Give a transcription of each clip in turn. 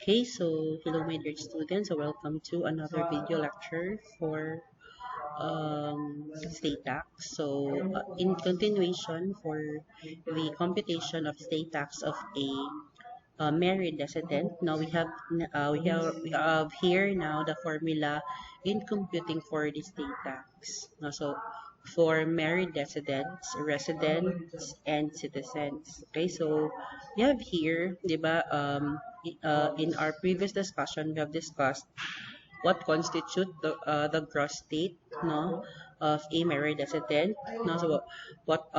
Okay, so hello my dear students, so welcome to another video lecture for state tax. So in continuation for the computation of state tax of a married resident, now we have here now the formula in computing for the state tax. Now, so for married residents, and citizens. Okay, so we have here, diba, in our previous discussion, we have discussed what constitute the gross state, no, of a married resident, no. So what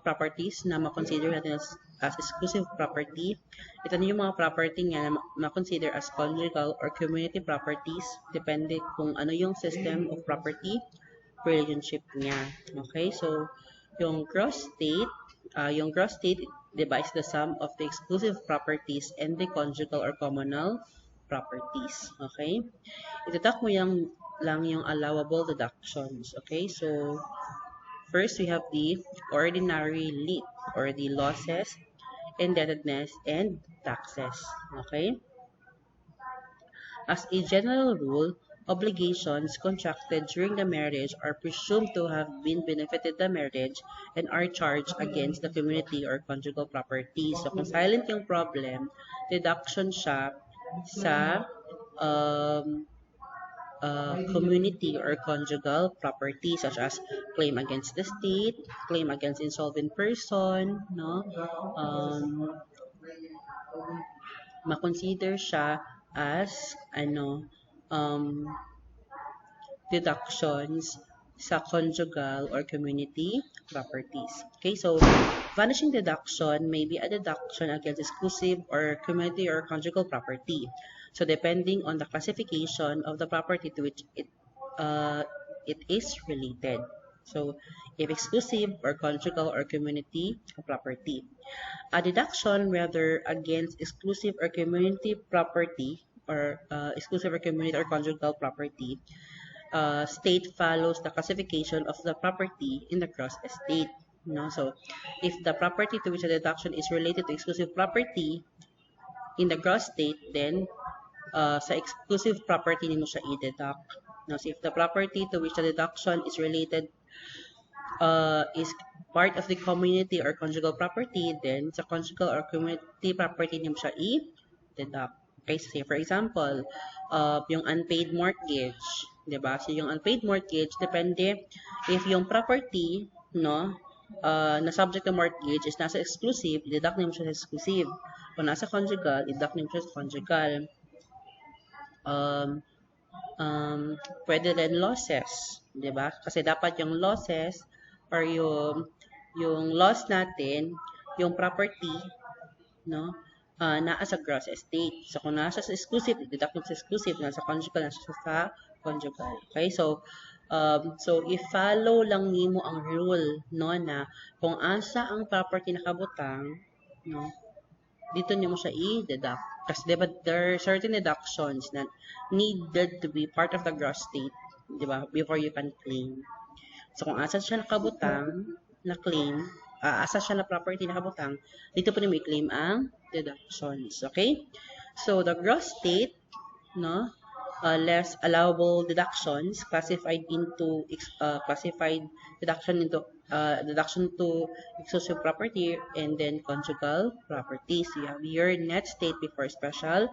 properties na ma-consider natin as exclusive property. Ito na yung mga property nga na ma-consider as conjugal or community properties, depende kung ano yung system of property relationship niya. Okay, so yung gross state, diba, is the sum of the exclusive properties and the conjugal or communal properties. Okay, itatak mo lang yung allowable deductions. Okay, so first we have the ordinary lit or the losses, indebtedness, and taxes. Okay, as a general rule, obligations contracted during the marriage are presumed to have been benefited the marriage and are charged against the community or conjugal property. So kung silent yung problem, deduction siya sa community or conjugal property, such as claim against the state, claim against insolvent person, no? Ma-consider siya as deductions sa conjugal or community properties. Okay, so vanishing deduction may be a deduction against exclusive or community or conjugal property. So depending on the classification of the property to which it is related. So if exclusive or conjugal or community property. A deduction whether against exclusive or community property or exclusive or community or conjugal property state follows the classification of the property in the gross estate. No? So if the property to which a deduction is related to exclusive property in the gross state, then sa exclusive property nimo siya i-deduct. No? So if the property to which the deduction is related is part of the community or conjugal property, then sa conjugal or community property nimo siya i-deduct. Okay, so say for example, yung unpaid mortgage, 'di ba? So yung unpaid mortgage depende if yung property, no, na subject to mortgage is nasa exclusive, i-deduct nimo siya sa exclusive. Kung nasa conjugal, i-deduct nimo siya sa conjugal. Pwede rin losses, 'di ba? Kasi dapat yung losses or yung loss natin, yung property, no, naa sa gross estate. So kung nasa sa exclusive, i-deduct mo sa exclusive, nasa conjugal, nasa sa conjugal. Okay, so i-follow lang nimo ang rule, no, na kung asa ang property nakabutang, no, dito nimo siya i-deduct. Kasi diba, there are certain deductions that needed to be part of the gross state, diba, before you can claim. So kung asa siya nakabutang na claim, asa siya na property nakabutang, dito po nimo i-claim ang deductions. Okay? So the gross state, no, less allowable deductions classified deduction to exclusive property and then conjugal property. So you have your net state before special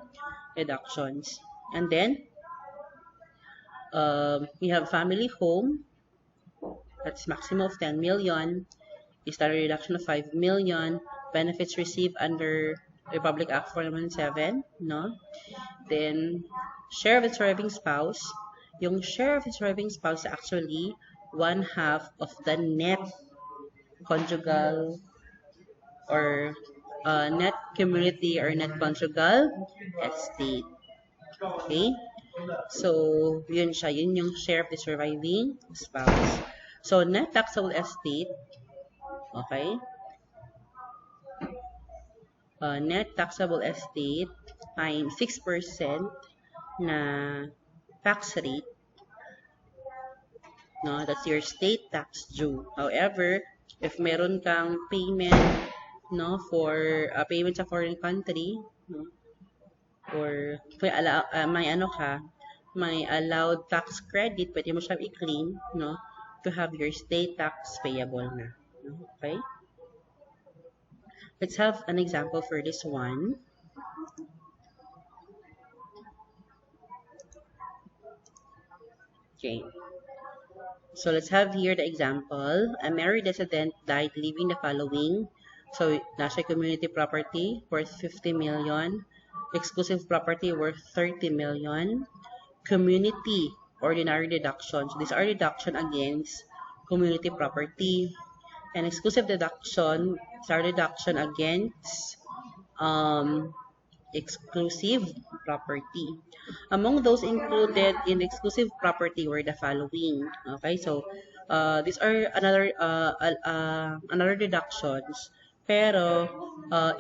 deductions. And then we have family home. That's maximum of 10 million. Standard reduction of 5 million. Benefits received under Republic Act 417, no? Then share of the surviving spouse. Yung share of the surviving spouse is actually 1/2 of the net conjugal or net community or net conjugal estate. Okay? So, yun siya. Yun yung share of the surviving spouse. So, net taxable estate, okay? Net taxable estate times 6% na tax rate, no, that's your state tax due. However, if meron kang payment, no, for payment sa foreign country, no, or may ano ka, may allowed tax credit, pwede mo siyang i-claim, no? To have your state tax payable na. Okay? Let's have an example for this one. Okay. So let's have here the example. A married resident died leaving the following. So nasa community property worth 50 million, exclusive property worth 30 million, community ordinary deductions. These are deduction against community property, and exclusive deduction are deduction against um, exclusive property. Among those included in exclusive property were the following. Okay, so these are another deductions, pero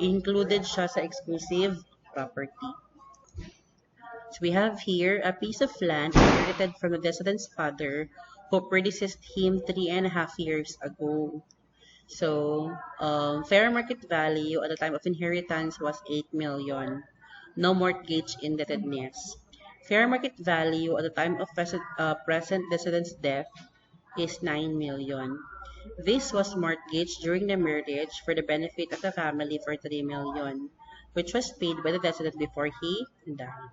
included siya sa exclusive property. So we have here a piece of land inherited from the decedent's father who predeceased him 3.5 years ago. So, fair market value at the time of inheritance was 8 million. No mortgage indebtedness. Fair market value at the time of present decedent's death is 9 million. This was mortgaged during the marriage for the benefit of the family for 3 million, which was paid by the decedent before he died.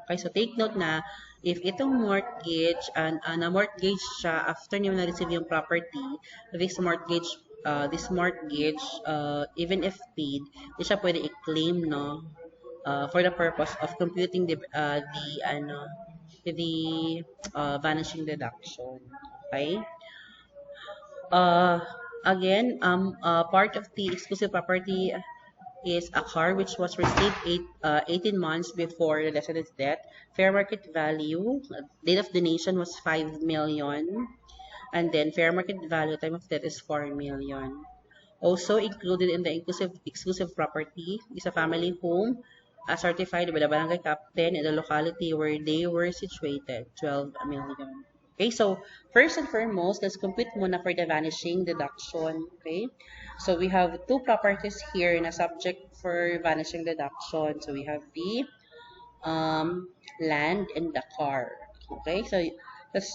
Okay, so take note na if itong mortgage, na-mortgage siya after niyo na-receive yung property, this mortgage, even if paid, di siya pwede i-claim, no? For the purpose of computing the vanishing deduction. Okay? Uh, Again, part of the exclusive property is a car which was received 18 months before the decedent's death. Fair market value, date of donation was 5 million. And then fair market value, time of death is 4 million. Also included in the exclusive property is a family home certified by the barangay captain in the locality where they were situated, 12 million. Okay, so first and foremost, let's compute muna for the vanishing deduction. Okay, so we have two properties here na subject for vanishing deduction. So we have the land and the car. Okay, so let's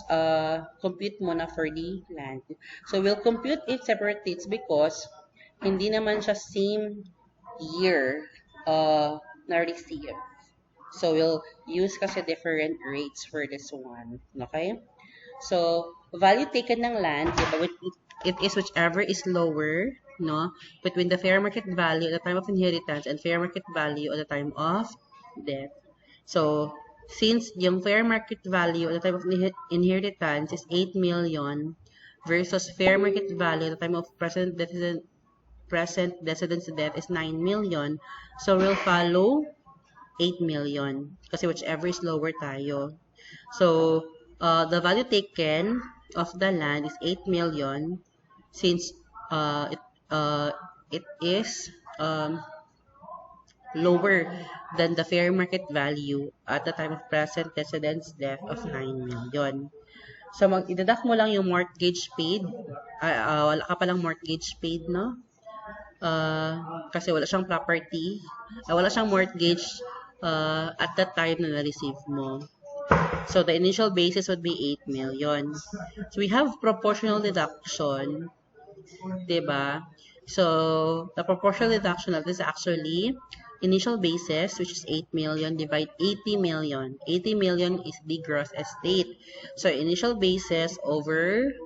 compute muna for the land. So we'll compute it separate dates because hindi naman siya same year na-receive. So we'll use kasi different rates for this one. Okay? So, value taken ng land, diba, it is whichever is lower, no, between the fair market value at the time of inheritance and fair market value at the time of death. So, since yung fair market value at the time of inheritance is 8 million versus fair market value at the time of present decedent's death is 9 million, so we'll follow 8 million kasi whichever is lower tayo. So, the value taken of the land is 8 million since it is lower than the fair market value at the time of present decedent's death of 9 million. So, i-deduct mo lang yung mortgage paid. Wala ka palang mortgage paid, no? Kasi wala siyang property. Wala siyang mortgage at the time na na-receive mo. So, the initial basis would be 8 million. So, we have proportional deduction. Diba? So, the proportional deduction of this is actually initial basis, which is 8 million, divide 80 million. 80 million is the gross estate. So, initial basis over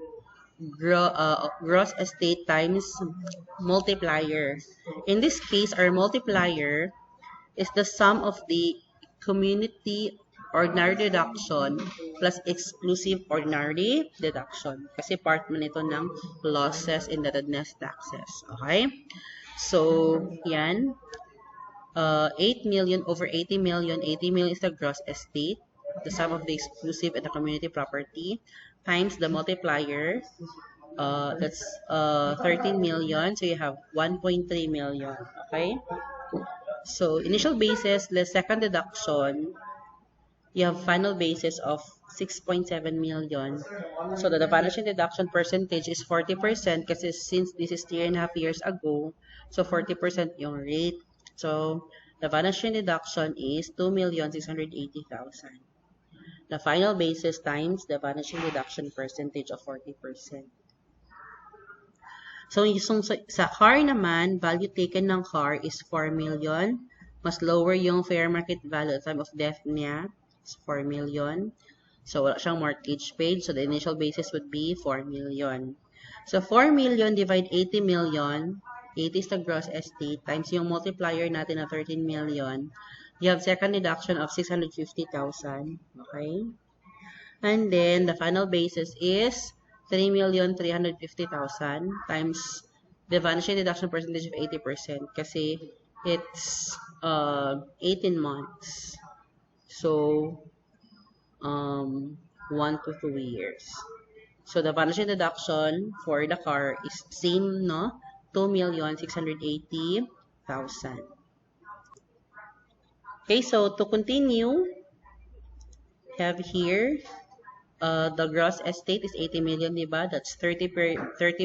gross estate times multiplier. In this case, our multiplier is the sum of the community ordinary deduction plus exclusive ordinary deduction. Kasi part man ito ng losses, indebtedness, taxes. Okay? So, yan. 8 million over 80 million. 80 million is the gross estate. The sum of the exclusive and the community property times the multiplier. That's 13 million. So, you have 1.3 million. Okay? So, initial basis, less second deduction, you have final basis of 6.7 million. So, the vanishing deduction percentage is 40% kasi since this is 3.5 years ago, so 40% yung rate. So, The vanishing deduction is 2,680,000. The final basis times the vanishing deduction percentage of 40%. So, yung sa car naman, value taken ng car is 4 million. Mas lower yung fair market value at time of death niya. It's 4 million. So, wala siyang mortgage paid. So, the initial basis would be 4 million. So, 4 million divide 80 million. 80 is the gross estate times yung multiplier natin na 13 million. You have second deduction of 650,000. Okay? And then, the final basis is 3,350,000 times the vanishing deduction percentage of 80% kasi it's 18 months. So, 1 to 2 years. So, the vanishing deduction for the car is same, no? 2,680,000. Okay, so to continue, have here the gross estate is 80 million, diba? That's 30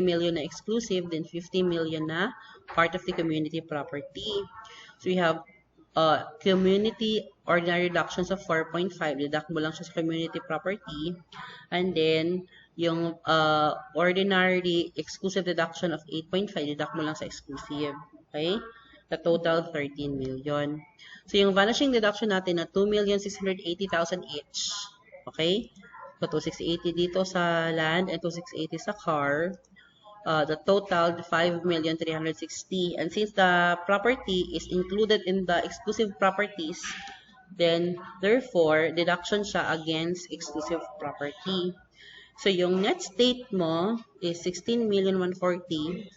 million na exclusive, then 50 million na part of the community property. So we have community ordinary deductions of 4.5. Deduct mo lang siya sa community property. And then, yung ordinary exclusive deduction of 8.5, deduct mo lang sa exclusive. Okay? The total, 13 million. So, yung vanishing deduction natin na 2,680,000 each. Okay? So, 2,680 dito sa land and 2,680 sa car. The total, 5,360,000. And since the property is included in the exclusive properties, then, therefore, deduction siya against exclusive property. So, yung net state mo is 16,140,000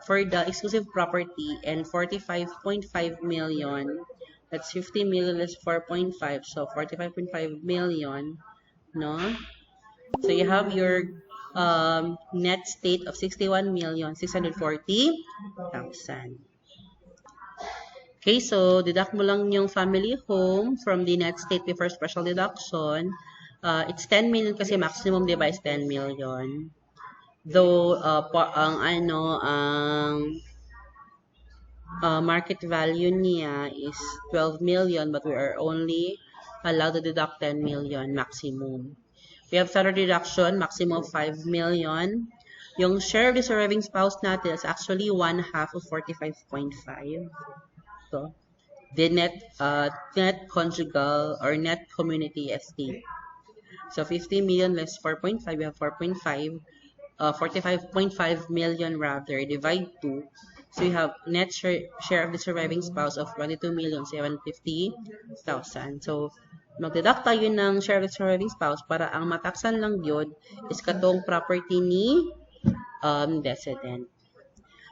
for the exclusive property and 45.5 million. That's 50 million less 4.5. So, 45.5 million, no? So, you have your net state of 61,640,000. Okay, so deduct mo lang yung family home from the net state before special deduction. It's 10 million kasi maximum, di ba, is 10 million. Though, ang market value niya is 12 million, but we are only allowed to deduct 10 million maximum. We have standard deduction, maximum of 5 million. Yung share of the surviving spouse natin is actually 1/2 of 45.5. So, the net conjugal or net community estate. So, 50 million less 4.5, we have 4.5, 45.5 million rather, divide 2. So, you have net share of the surviving spouse of 22,750,000. So, mag-deduct tayo ng share of the surviving spouse para ang mataksan lang yun is katong property ni decedent.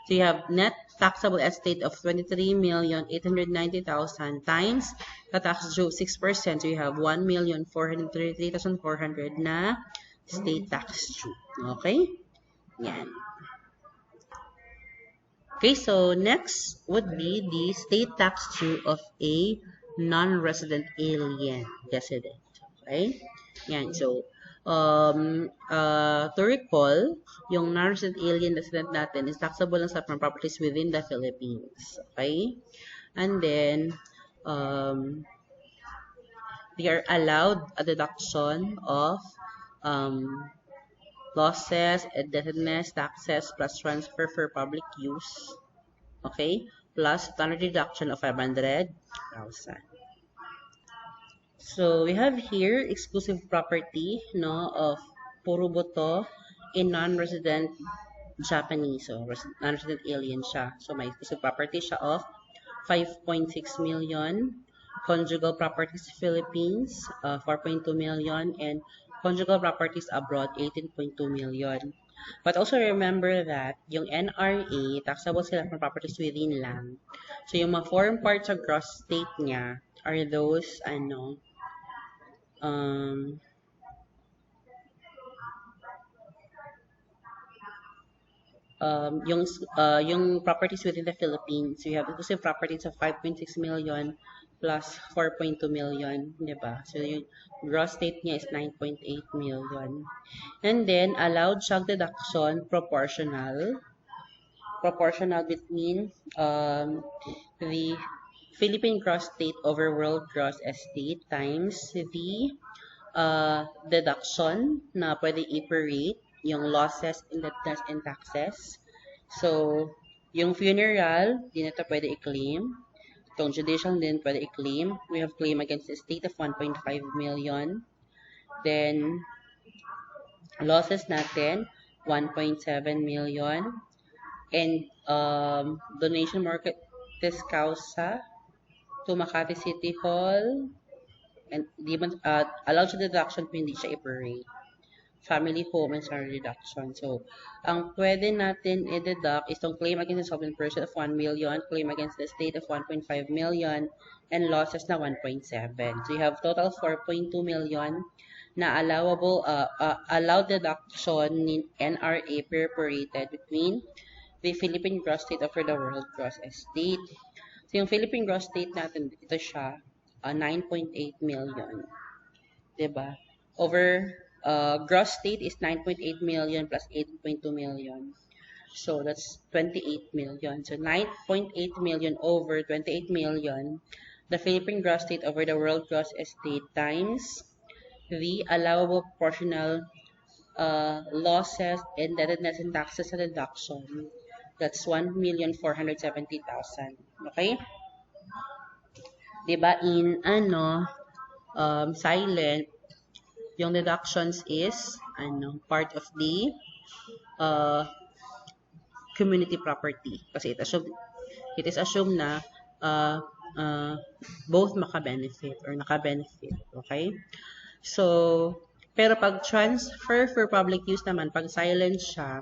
So, you have net taxable estate of 23,890,000 times the tax due 6%. So, you have 1,433,400 na state tax due. Okay? Yan. Okay, so next would be the state tax due of a non-resident alien resident. Okay? Yan. So, to recall, yung non-resident alien resident natin is taxable lang sa properties within the Philippines. Okay? And then, they are allowed a deduction of losses, indebtedness, taxes, plus transfer for public use. Okay? Plus standard deduction of 500,000. So, we have here exclusive property, no, of Puruboto in non-resident Japanese. So, non-resident alien siya. So, may exclusive property siya of 5.6 million. Conjugal properties Philippines, 4.2 million. And conjugal properties abroad, 18.2 million. But also remember that yung NRA, taxable sila from properties within lang. So, yung mga foreign parts of gross state niya are those, yung properties within the Philippines, you have exclusive properties of 5.6 million plus 4.2 million, diba? So, yung gross state niya is 9.8 million. And then, allowed siyang deduction proportional between the Philippine gross state over world gross estate times the deduction na pwede i-prorate, yung losses, indebtedness, and taxes. So, yung funeral, di na ito pwede i-claim. Itong judicial din pwede i-claim. We have claim against the state of 1.5 million. Then, losses natin, 1.7 million. And donation market causa to Makati City Hall. And di man, allowed siya deduction kung hindi siya i-prorate. Family home and salary reduction. So, ang pwede natin i-deduct is itong claim against the sovereign person of 1 million, claim against the state of 1.5 million, and losses na 1.7. So, you have total 4.2 million na allowed deduction in NRA prorated between the Philippine gross state over the world gross estate. So, yung Philippine gross state natin, ito siya, 9.8 million. Diba? Over gross state is 9.8 million plus 8.2 million. So that's 28 million. So 9.8 million over 28 million. The Philippine gross state over the world gross estate times the allowable proportional losses, indebtedness, and taxes and deduction. That's 1,470,000. Okay? Diba in silent, yung deductions is part of the community property kasi it is assumed na both maka-benefit or naka-benefit. Okay? So, pero pag transfer for public use naman, pag silent siya,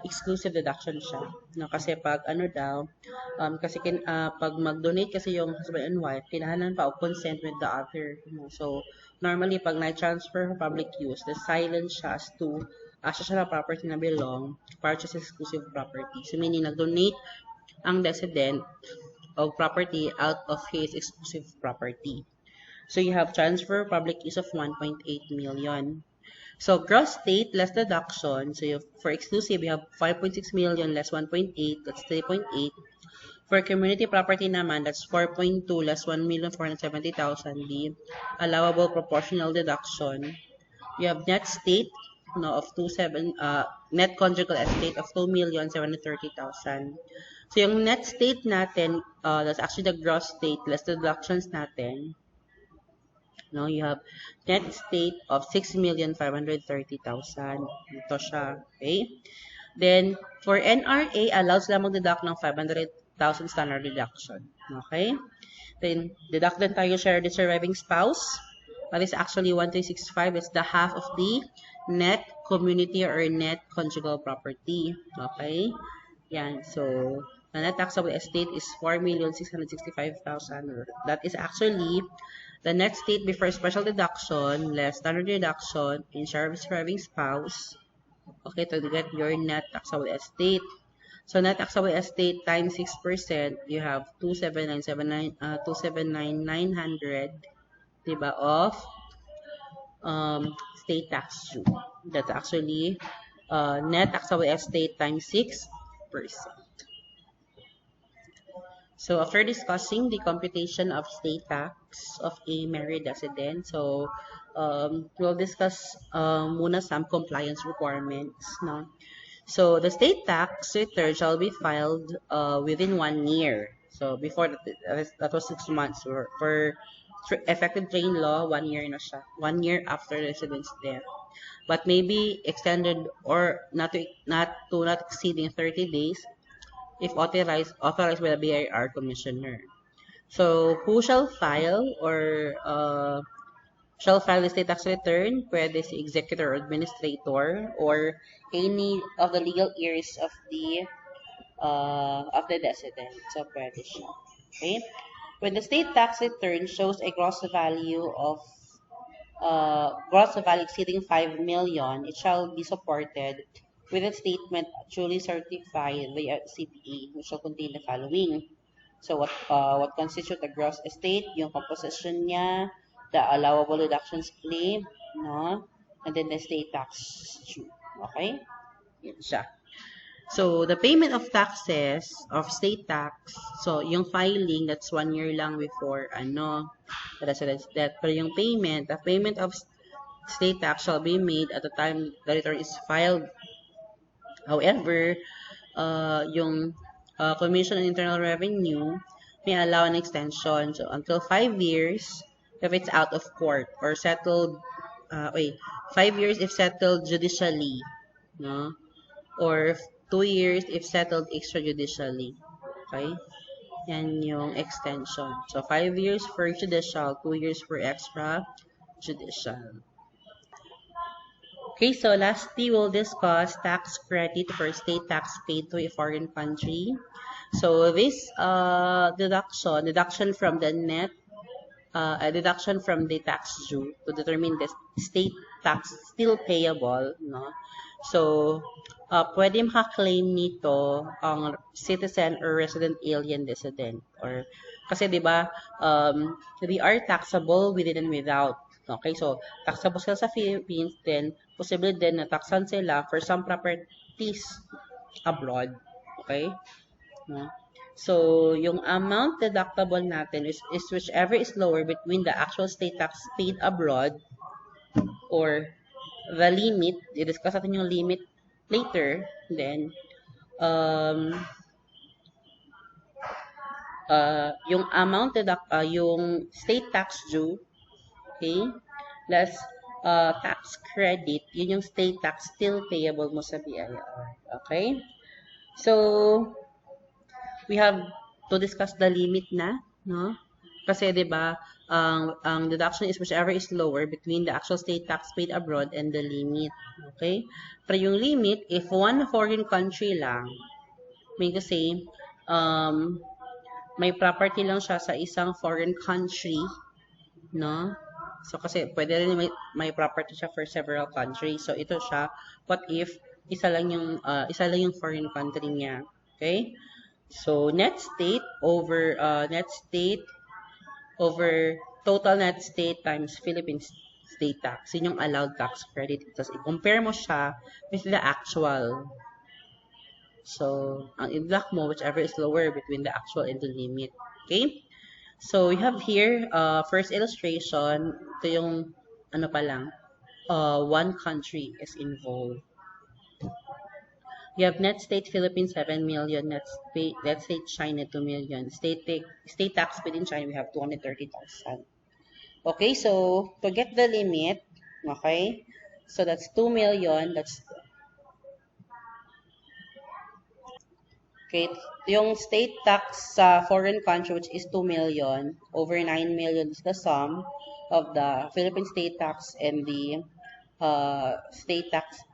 exclusive deduction siya. No? Kasi pag kasi pag mag-donate kasi yung husband and wife, kailangan pa o consent with the other. So, normally, pag na-transfer for public use, the silent siya as to siya na property na belong, purchase exclusive property. So, meaning, nag-donate ang resident of property out of his exclusive property. So, you have transfer public use of 1.8 million. So, gross state less deduction. So, for exclusive, you have 5.6 million less 1.8. That's 3.8. For community property naman, that's 4.2 less 1,470,000. The allowable proportional deduction. You have net state of net conjugal estate of 2,730,000. So, yung net state natin, that's actually the gross state less deductions natin. No, you have net state of 6,530,000. Ito siya. Okay? Then, for NRA, allows lang mag-deduct ng 500,000 standard deduction. Okay? Then, deduct din tayo share the surviving spouse. That is actually 1,365. It's the half of the net community or net conjugal property. Okay? Yan. So, the net taxable estate is 4,665,000. That is actually the net state before special deduction, less standard deduction, and share of surviving spouse. Okay, to get your net taxable estate. So, net taxable estate times 6%, you have 279,900, diba, of state tax due. That's actually net taxable estate times 6%. So, after discussing the computation of state tax of a married resident, so we'll discuss muna some compliance requirements. No? So, the state tax return shall be filed within 1 year. So, before that was 6 months. For effective train law, 1 year na siya. 1 year after resident's death. But maybe extended or not exceeding 30 days if authorized by the BIR commissioner. So, who shall file or the state tax return? Pwede si executor or administrator or any of the legal heirs of the resident. So, pwede siya. Okay? When the state tax return shows a gross value exceeding 5 million, it shall be supported with a statement duly certified by CPA, which shall contain the following. So, what constitutes a gross estate? Yung composition niya, the allowable deductions claim, no? And then the state tax due. Okay? Yan siya. So, the payment of taxes, of state tax, so yung filing, that's 1 year lang before, pero yung payment, the payment of state tax shall be made at the time the return is filed. However, yung Commission on Internal Revenue may allow an extension, so until 5 years if it's out of court or settled, 5 years if settled judicially, no? Or 2 years if settled extrajudicially. Okay? Yan yung extension. So, 5 years for judicial, 2 years for extrajudicial. Okay, so lastly, we'll discuss tax credit for state tax paid to a foreign country. So, this deduction from the net, a deduction from the tax due to determine the state tax still payable, no? So, pwede maka-claim nito ang citizen or resident alien dissident. Or, kasi di ba, they are taxable within and without. Okay, so, taxable sila sa Philippines, then, posible din na taxan sila for some properties abroad. Okay? No? So, yung amount deductible natin is whichever is lower between the actual state tax paid abroad or the limit. I-discuss natin yung limit later. Then, yung amount yung state tax due, okay, less tax credit, yun yung state tax still payable mo sa BIR. Okay? So, we have to discuss the limit na, no? Kasi 'di ba, ang deduction is whichever is lower between the actual state tax paid abroad and the limit, okay? Pero yung limit, if one foreign country lang, may kasi may property lang siya sa isang foreign country, no? So kasi pwede rin may property siya for several countries. So ito siya, what if isa lang yung foreign country niya, okay? So, net state over total net state times Philippine state tax. Yun yung allowed tax credit. Tapos, i-compare mo siya with the actual. So, ang i-block mo, whichever is lower between the actual and the limit. Okay? So, we have here, first illustration. Ito yung, one country is involved. You have net state Philippines 7 million, net state China 2 million, state tax paid in China we have 230,000. Okay, so to get the limit, okay, so that's 2 million. Okay, yung state tax sa foreign country which is 2 million over 9 million is the sum of the Philippine state tax and the state tax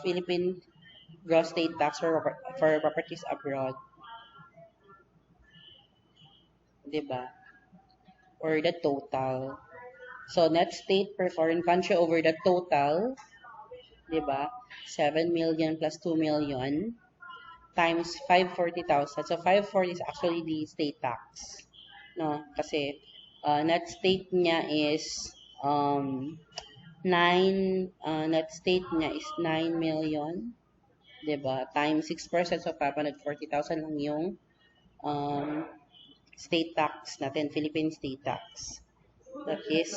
Philippine gross state tax for properties abroad. Diba? Or the total. So, net state per foreign country over the total, diba? 7 million plus 2 million times 540,000. So, 540 is actually the state tax. No? Kasi, net state niya is, net state niya is 9 million. Diba? Times 6%, so 540,000 lang yung state tax natin, Philippine state tax. That is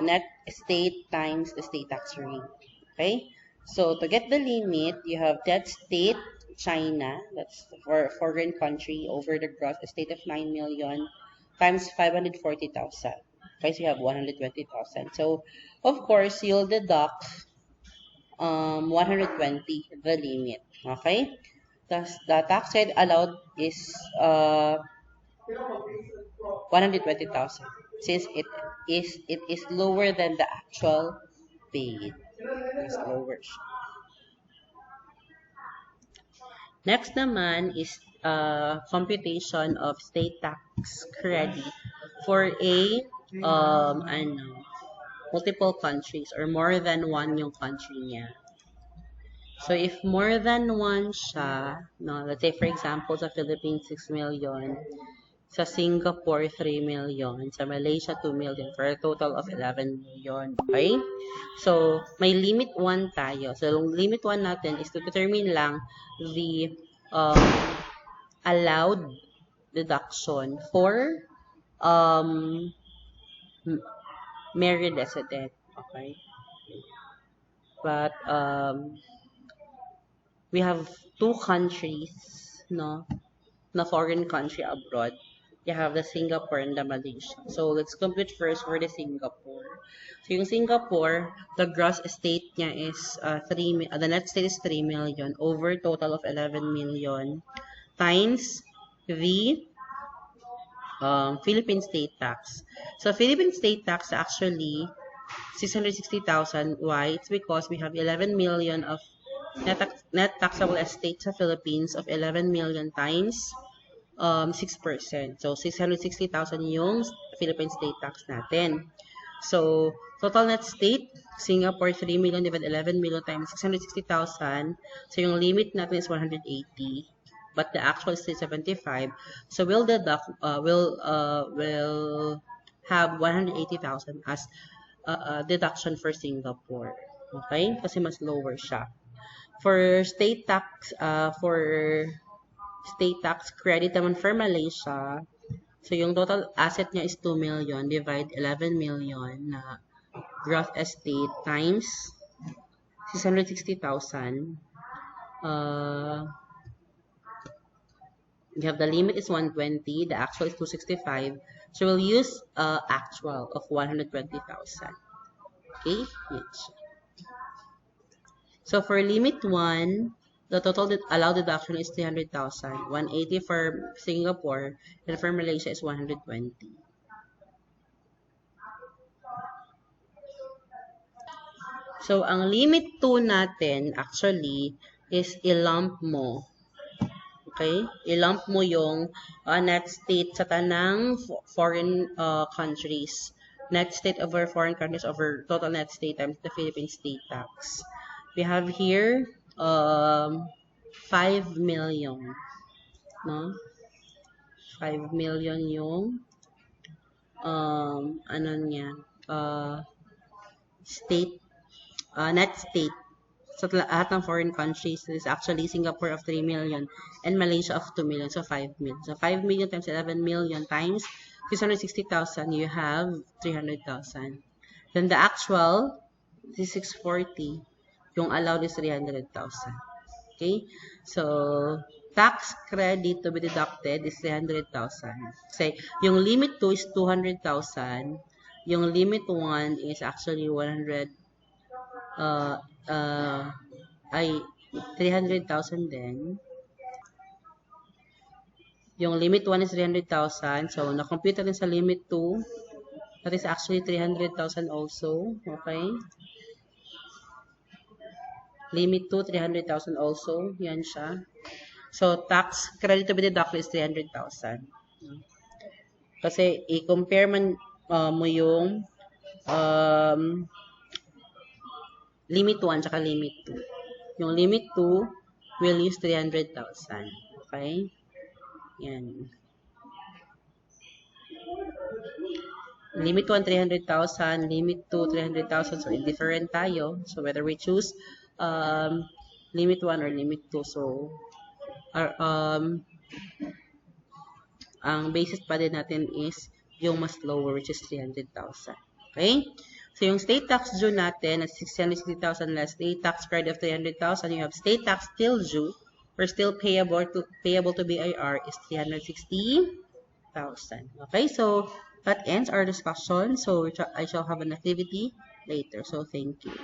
net state times the state tax rate. Okay? So, to get the limit, you have net state China, that's for foreign country, over the gross estate of 9 million times 540,000. Okay, so you have 120,000. So, of course, you'll deduct 120, the limit. Okay? Thus, the tax rate allowed is 120,000 since it is lower than the actual paid. It's lower. Next naman is computation of state tax credit for a multiple countries or more than one yung country niya. So, if more than one siya, no, let's say for example, sa Philippines 6 million, Sa Singapore, 3 million. Sa Malaysia, 2 million. For a total of 11 million. Okay? So, may limit 1 tayo. So, yung limit 1 natin is to determine lang the um, allowed deduction for um, married resident. Okay? But, we have 2 countries, no? Na foreign country abroad. You have the Singapore and the Malaysia. So, let's compute first for the Singapore. So, yung Singapore, the gross estate niya is the net estate is 3 million over total of 11 million times the Philippine state tax. So, Philippine state tax actually 660,000. Why? It's because we have 11 million of net taxable estate sa Philippines of 11 million times 6%. So, 660,000 yung Philippine state tax natin. So, total net state, Singapore 3 million divided 11 million times 660,000. So, yung limit natin is 180. But the actual is 75. So, we'll deduct, we'll have 180,000 as deduction for Singapore. Okay? Kasi mas lower siya. For state tax credit naman for Malaysia, so yung total asset niya is 2 million, divide 11 million na gross estate times 660,000. You have the limit is 120, the actual is 265. So we'll use actual of 120,000. Okay? Yes. So for limit 1, the total allowed deduction is 300,000. 180 for Singapore, and for Malaysia is 120. So, ang limit 2 natin, actually, is i-lump mo. Okay? I-lump mo yung net state sa tanang foreign countries. Net state over foreign countries over total net state times the Philippine state tax. We have here 5 million. No? 5 million yung ano niya, state, net state. So, lahat ng foreign countries is actually Singapore of 3 million and Malaysia of 2 million. So, 5 million. So, 5 million times 11 million times 660,000, you have 300,000. Then, the actual is 640. Yung allowed is 300,000. Okay? So, tax credit to be deducted is 300,000. Say, yung limit 2 is 200,000. Yung limit 1 is actually 300,000 din. Yung limit 1 is 300,000. So, na-compute natin sa limit 2. That is actually 300,000 also. Okay? Limit 2, 300,000 also. Yan siya. So, tax credit to be deducted is 300,000. Kasi, i-compare man mo yung limit 1 tsaka limit 2. Yung limit 2 will use 300,000. Okay? Yan. Limit 1, 300,000. Limit 2, 300,000. So, indifferent tayo. So, whether we choose limit 1 or limit 2. So, ang basis pa din natin is yung mas lower, which is 300,000. Okay? So, yung state tax due natin at 660,000 less state tax credit of 300,000, you have state tax still due or still payable to BIR is 360,000. Okay? So, that ends our discussion. So, I shall have an activity later. So, thank you.